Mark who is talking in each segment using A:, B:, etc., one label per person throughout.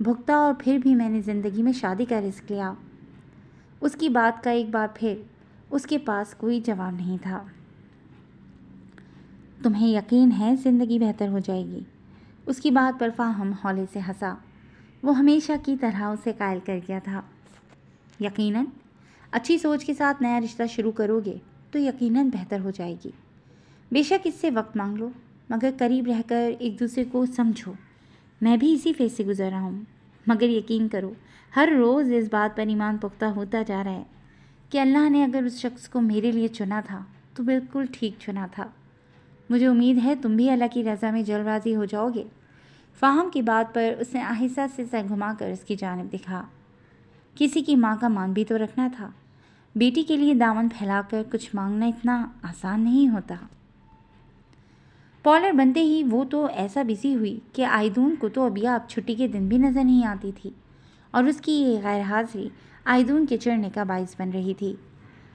A: بھگتا اور پھر بھی میں نے زندگی میں شادی کا رسک لیا۔ اس کی بات کا ایک بار پھر اس کے پاس کوئی جواب نہیں تھا۔ تمہیں یقین ہے زندگی بہتر ہو جائے گی؟ اس کی بات پر فاہم ہولے سے ہنسا۔ وہ ہمیشہ کی طرح اسے قائل کر گیا تھا۔ یقیناً، اچھی سوچ کے ساتھ نیا رشتہ شروع کرو گے تو یقیناً بہتر ہو جائے گی۔ بے شک اس سے وقت مانگ لو، مگر قریب رہ کر ایک دوسرے کو سمجھو۔ میں بھی اسی فیز سے گزر رہا ہوں، مگر یقین کرو ہر روز اس بات پر ایمان پختہ ہوتا جا رہا ہے کہ اللہ نے اگر اس شخص کو میرے لیے چنا تھا تو بالکل ٹھیک چنا تھا۔ مجھے امید ہے تم بھی اللہ کی رضا میں جلد راضی ہو جاؤ گے۔ فاہم کی بات پر اس نے آہستہ سے سر گھما کر اس کی جانب دکھا۔ کسی کی ماں کا مان بھی تو رکھنا تھا۔ بیٹی کے لیے دامن پھیلا کر کچھ مانگنا اتنا آسان نہیں ہوتا۔ پالر بنتے ہی وہ تو ایسا بزی ہوئی کہ آئیدون کو تو ابیا اب چھٹی کے دن بھی نظر نہیں آتی تھی، اور اس کی یہ غیر حاضری آئیدون کے چڑھنے کا باعث بن رہی تھی۔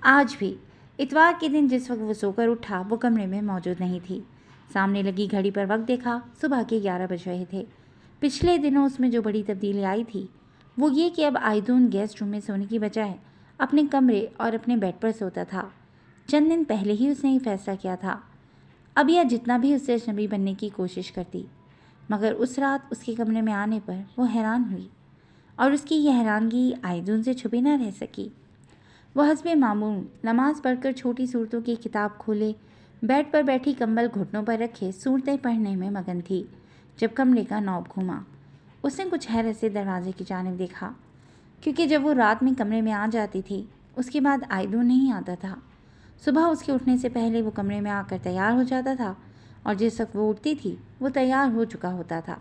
A: آج بھی اتوار کے دن جس وقت وہ سو کر اٹھا وہ کمرے میں موجود نہیں تھی۔ سامنے لگی گھڑی پر وقت دیکھا، صبح کے 11 بج رہے تھے۔ پچھلے دنوں اس میں جو بڑی تبدیلی آئی تھی وہ یہ کہ اب آئیدون گیسٹ روم میں سونے کی بجائے اپنے کمرے اور اپنے بیڈ پر سوتا تھا۔ چند دن پہلے ہی اس نے یہ فیصلہ کیا تھا۔ اب یہ جتنا بھی اس سے اجنبی بننے کی کوشش کرتی، مگر اس رات اس کے کمرے میں آنے پر وہ حیران ہوئی، اور اس کی یہ حیرانگی آئیدون سے چھپی نہ رہ سکی۔ وہ حسب معمول نماز پڑھ کر چھوٹی صورتوں کی کتاب کھولے بیڈ پر بیٹھی کمبل گھٹنوں پر رکھے صورتیں پڑھنے میں مگن تھی جب کمرے کا نوب گھوما۔ اس نے کچھ حیرت سے دروازے کی جانب دیکھا، کیونکہ جب وہ رات میں کمرے میں آ جاتی تھی اس کے بعد آئیدون نہیں آتا تھا۔ صبح اس کے اٹھنے سے پہلے وہ کمرے میں آ کر تیار ہو جاتا تھا، اور جس وقت وہ اٹھتی تھی وہ تیار ہو چکا ہوتا تھا۔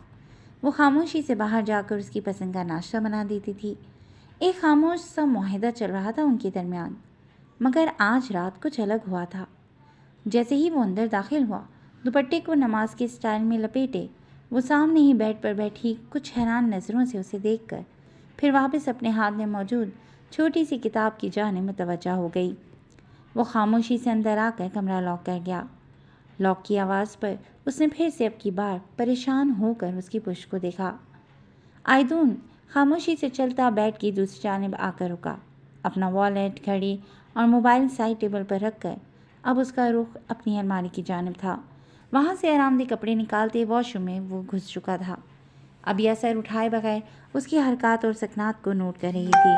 A: وہ خاموشی سے باہر جا کر اس کی پسند کا ناشتہ بنا دیتی تھی۔ ایک خاموش سا معاہدہ چل رہا تھا ان کے درمیان، مگر آج رات کچھ الگ ہوا تھا۔ جیسے ہی وہ اندر داخل ہوا، دوپٹے کو نماز کے سٹائل میں لپیٹے وہ سامنے ہی بیڈ پر بیٹھی کچھ حیران نظروں سے اسے دیکھ کر پھر واپس اپنے ہاتھ میں موجود چھوٹی سی کتاب کی جانب متوجہ ہو گئی۔ وہ خاموشی سے اندر آ کر کمرہ لاک کر گیا۔ لاک کی آواز پر اس نے پھر سے اب کی بار پریشان ہو کر اس کی پشت کو دیکھا۔ آئیدون خاموشی سے چلتا بیڈ کی دوسری جانب آ کر رکا۔ اپنا والیٹ، گھڑی اور موبائل سائڈ ٹیبل پر رکھ کر اب اس کا رخ اپنی الماری کی جانب تھا۔ وہاں سے آرام دہ کپڑے نکالتے واش روم میں وہ گھس چکا تھا۔ اب یہ سر اٹھائے بغیر اس کی حرکات اور سکنات کو نوٹ کر رہی تھی۔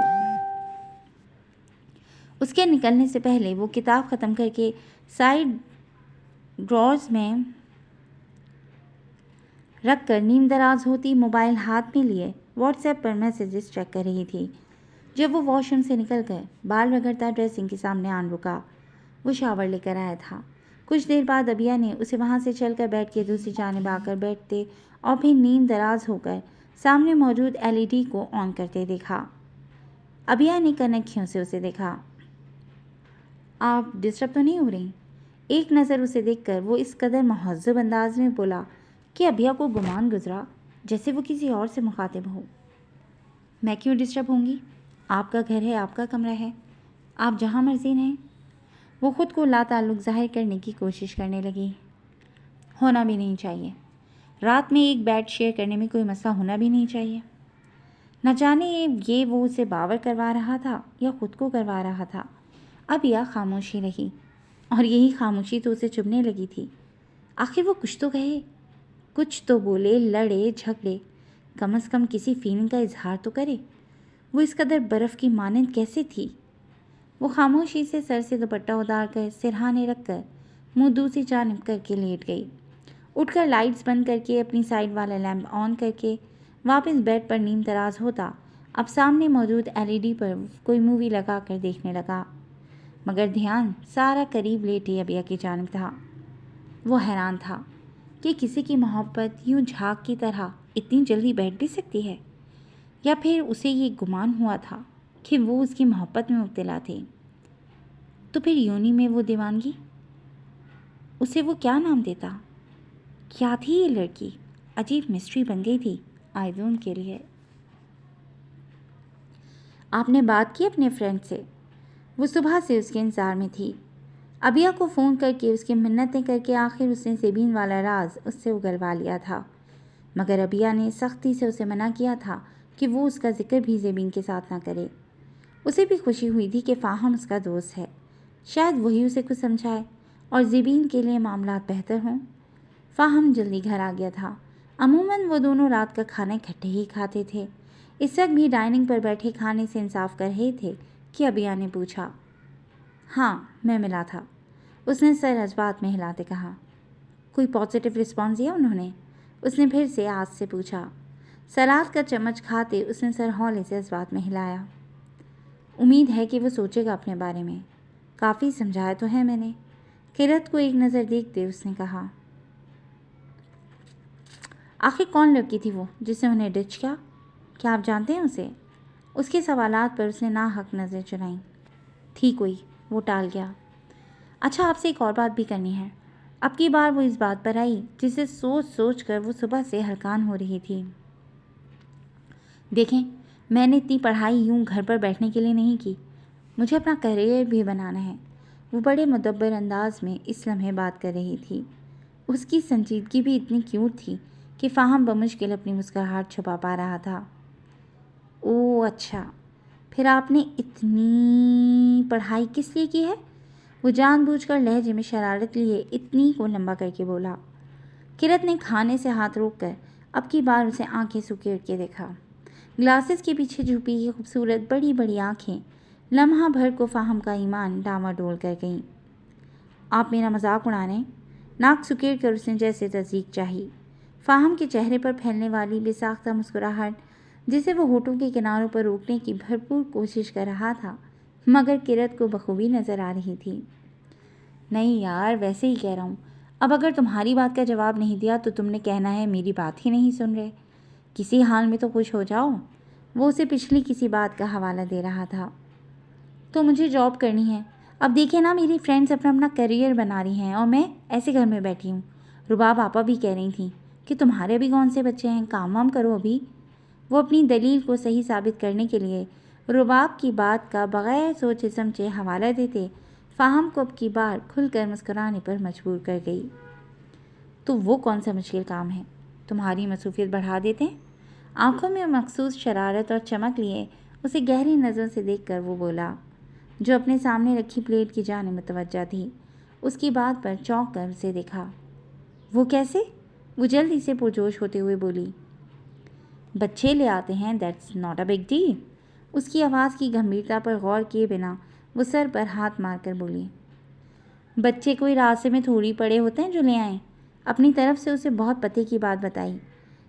A: اس کے نکلنے سے پہلے وہ کتاب ختم کر کے سائڈ ڈرارز میں رکھ کر نیم دراز ہوتی موبائل ہاتھ میں لیے واٹس ایپ پر میسیجز چیک کر رہی تھی۔ جب وہ واش روم سے نکل کر بال رگڑتا ڈریسنگ کے سامنے آن رکا، وہ شاور لے کر آیا تھا۔ کچھ دیر بعد ابیا نے اسے وہاں سے چل کر بیڈ کے دوسری جانب آ کر بیٹھتے اور پھر نیم دراز ہو کر سامنے موجود LED کو آن کرتے دیکھا۔ ابیا نے کنکھیوں سے اسے دیکھا۔ آپ ڈسٹرب تو نہیں ہو رہی؟ ایک نظر اسے دیکھ کر وہ اس قدر مہذب انداز میں بولا کہ ابیا کو گمان گزرا جیسے وہ کسی اور سے مخاطب ہو۔ میں کیوں ڈسٹرب ہوں گی؟ آپ کا گھر ہے، آپ کا کمرہ ہے، آپ جہاں مرضی رہیں۔ وہ خود کو لا تعلق ظاہر کرنے کی کوشش کرنے لگی۔ ہونا بھی نہیں چاہیے، رات میں ایک بیڈ شیئر کرنے میں کوئی مسئلہ ہونا بھی نہیں چاہیے۔ نہ جانے یہ وہ اسے باور کروا رہا تھا یا خود کو کروا رہا تھا۔ اب یا خاموشی رہی، اور یہی خاموشی تو اسے چبھنے لگی تھی۔ آخر وہ کچھ تو کہے، کچھ تو بولے، لڑے جھگڑے، کم از کم کسی فیلنگ کا اظہار تو کرے۔ وہ اس قدر برف کی مانند کیسے تھی؟ وہ خاموشی سے سر سے دوپٹہ اتار کر سرہانے رکھ کر منہ دوسری جانب کر کے لیٹ گئی۔ اٹھ کر لائٹس بند کر کے اپنی سائڈ والا لیمپ آن کر کے واپس بیڈ پر نیم دراز ہوتا اب سامنے موجود LED پر کوئی مووی لگا کر دیکھنے لگا، مگر دھیان سارا قریب لیٹے ابیا کی جانب تھا۔ وہ حیران تھا کہ کسی کی محبت یوں جھاگ کی طرح اتنی جلدی بیٹھ بھی سکتی ہے، یا پھر اسے یہ گمان ہوا تھا کہ وہ اس کی محبت میں مبتلا تھے۔ تو پھر یونی میں وہ دیوانگی، اسے وہ کیا نام دیتا؟ کیا تھی یہ لڑکی؟ عجیب مسٹری بن گئی تھی آئیدون کے لیے۔ آپ نے بات کی اپنے فرینڈ سے؟ وہ صبح سے اس کے انتظار میں تھی۔ ابیا کو فون کر کے اس کی منتیں کر کے آخر اس نے زبین والا راز اس سے اگلوا لیا تھا۔ مگر ابیہ نے سختی سے اسے منع کیا تھا کہ وہ اس کا ذکر بھی زیبین کے ساتھ نہ کرے۔ اسے بھی خوشی ہوئی تھی کہ فاہم اس کا دوست ہے، شاید وہی اسے کچھ سمجھائے اور زیبین کے لیے معاملات بہتر ہوں۔ فاہم جلدی گھر آ گیا تھا۔ عموماً وہ دونوں رات کا کھانا اکٹھے ہی کھاتے تھے۔ اس وقت بھی ڈائننگ پر بیٹھے کھانے سے انصاف کر رہے تھے کہ ابیہ نے پوچھا۔ ہاں، میں ملا تھا، اس نے سر اجبات میں ہلاتے کہا۔ کوئی پازیٹیو رسپانس دیا انہوں نے؟ اس نے پھر سے آج سے پوچھا۔ سلاد کا چمچ کھاتے اس نے سر ہولے سے اجبات میں ہلایا۔ امید ہے کہ وہ سوچے گا اپنے بارے میں، کافی سمجھایا تو ہے میں نے۔ قرت کو ایک نظر دیکھتے اس نے کہا۔ آخر کون لڑکی تھی وہ جسے انہیں ڈچ کیا؟ کیا آپ جانتے ہیں اسے؟ اس کے سوالات پر اس نے ناحق نظر چرائیں۔ تھی کوئی، وہ ٹال گیا۔ اچھا، آپ سے ایک اور بات بھی کرنی ہے۔ اب کی بار وہ اس بات پر آئی جسے سوچ سوچ کر وہ صبح سے ہلکان ہو رہی تھی۔ دیکھیں، میں نے اتنی پڑھائی یوں گھر پر بیٹھنے کے لیے نہیں کی، مجھے اپنا کیریئر بھی بنانا ہے۔ وہ بڑے مدبر انداز میں اس لمحے بات کر رہی تھی۔ اس کی سنجیدگی بھی اتنی کیوٹ تھی کہ فاہم بمشکل اپنی مسکراہٹ چھپا پا رہا تھا۔ اوہ اچھا، پھر آپ نے اتنی پڑھائی کس لیے کی ہے؟ وہ جان بوجھ کر لہجے میں شرارت لیے اتنی کو لمبا کر کے بولا۔ قرت نے کھانے سے ہاتھ روک کر اب کی بار اسے آنکھیں سکیڑ کے دیکھا۔ گلاسز کے پیچھے چھپی یہ خوبصورت بڑی بڑی آنکھیں لمحہ بھر کو فاہم کا ایمان ڈاواڈول کر گئیں۔ آپ میرا مذاق اڑا رہے ہیں؟ ناک سکیڑ کر اس نے جیسے تصدیق چاہی۔ فاہم کے چہرے پر پھیلنے والی بے ساختہ مسکراہٹ جسے وہ ہونٹوں کے کناروں پر روکنے کی بھرپور کوشش کر رہا تھا، مگر قرت کو بخوبی نظر آ رہی تھی۔ نہیں یار، ویسے ہی کہہ رہا ہوں۔ اب اگر تمہاری بات کا جواب نہیں دیا تو تم نے کہنا ہے میری بات ہی نہیں سن رہے۔ کسی حال میں تو خوش ہو جاؤ۔ وہ اسے پچھلی کسی بات کا حوالہ دے رہا تھا۔ تو مجھے جاب کرنی ہے۔ اب دیکھیں نا، میری فرینڈز اپنا اپنا کیریئر بنا رہی ہیں اور میں ایسے گھر میں بیٹھی ہوں۔ رباب آپا بھی کہہ رہی تھیں کہ تمہارے بھی کون سے بچے ہیں، کام وام کرو ابھی۔ وہ اپنی دلیل کو صحیح ثابت کرنے کے لیے رباب کی بات کا بغیر سوچے سمجھے حوالہ دیتے فاہم کو اب کی بار کھل کر مسکرانے پر مجبور کر گئی۔ تو وہ کون سا مشکل کام ہے؟ تمہاری مصروفیت بڑھا دیتے ہیں؟ آنکھوں میں مخصوص شرارت اور چمک لیے اسے گہری نظر سے دیکھ کر وہ بولا، جو اپنے سامنے رکھی پلیٹ کی جانب متوجہ تھی۔ اس کی بات پر چونک کر اسے دیکھا۔ وہ کیسے؟ وہ جلدی سے پرجوش ہوتے ہوئے بولی۔ بچے لے آتے ہیں، that's not a big deal. اس کی آواز کی گمبھیرتا پر غور کیے بنا وہ سر پر ہاتھ مار کر بولی۔ بچے کوئی راستے میں تھوڑی پڑے ہوتے ہیں جو لے آئیں۔ اپنی طرف سے اسے بہت پتے کی بات بتائی۔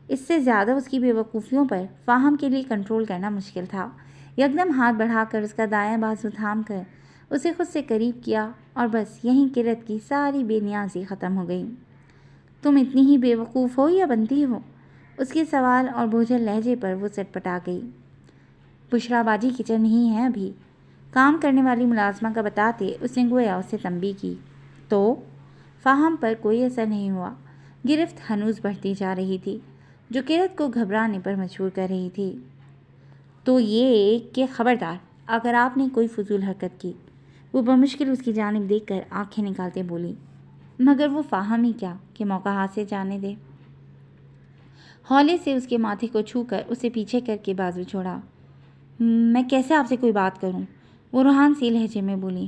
A: اس سے زیادہ اس کی بے وقوفیوں پر فاہم کے لیے کنٹرول کرنا مشکل تھا۔ یکدم ہاتھ بڑھا کر اس کا دایاں بازو تھام کر اسے خود سے قریب کیا اور بس یہیں قرت کی ساری بے نیازی ختم ہو گئی۔ تم اتنی ہی بے وقوف ہو یا بنتی ہو؟ اس کے سوال اور بوجھل لہجے پر وہ چٹپٹا گئی۔ بشرا باجی کچن ہی ہے ابھی، کام کرنے والی ملازمہ کا بتاتے اس نے گویا اسے تنبیہ کی۔ تو فاہم پر کوئی اثر نہیں ہوا۔ گرفت ہنوز بڑھتی جا رہی تھی جو قرت کو گھبرانے پر مجبور کر رہی تھی۔ تو یہ کہ خبردار اگر آپ نے کوئی فضول حرکت کی۔ وہ بمشکل اس کی جانب دیکھ کر آنکھیں نکالتے بولی۔ مگر وہ فاہم ہی کیا کہ موقع ہاتھ سے جانے دے۔ ہولے سے اس کے ماتھے کو چھو کر اسے پیچھے کر کے بازو چھوڑا۔ میں کیسے آپ سے کوئی بات کروں؟ وہ روحان سی لہجے میں بولی۔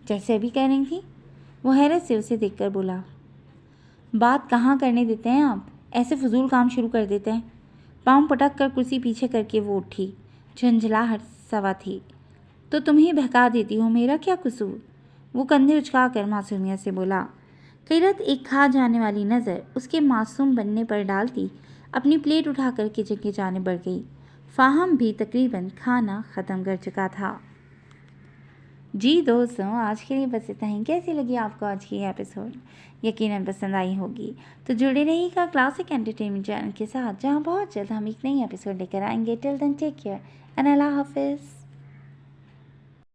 A: جیسے ابھی کہہ رہی تھی۔ وہ حیرت سے اسے دیکھ کر بولا۔ بات کہاں کرنے دیتے ہیں آپ، ایسے فضول کام شروع کر دیتے ہیں۔ پاؤں پٹک کر کرسی پیچھے کر کے وہ اٹھی۔ جھنجھلاہٹ سوا تھی۔ تو تمہیں بہکا دیتی ہو، میرا کیا قصور؟ وہ کندھے اچکا کر معصومیت سے بولا۔ قرت ایک کھا جانے والی نظر اس کے معصوم بننے پر ڈالتی اپنی پلیٹ اٹھا کر کچن کی جانب بڑھ گئی۔ فاہم بھی تقریباً کھانا ختم کر چکا تھا۔ جی دوستوں، آج کے لیے بس اتنا ہی۔ کیسی لگی آپ کو آج کی یہ ایپیسوڈ؟ یقیناً پسند آئی ہوگی تو جڑے رہیے گا کلاسک انٹرٹینمنٹ چینل کے ساتھ، جہاں بہت جلد ہم ایک نئی ایپیسوڈ لے کر آئیں گے۔ ٹل دین ٹیک کیئر اینڈ اللہ حافظ۔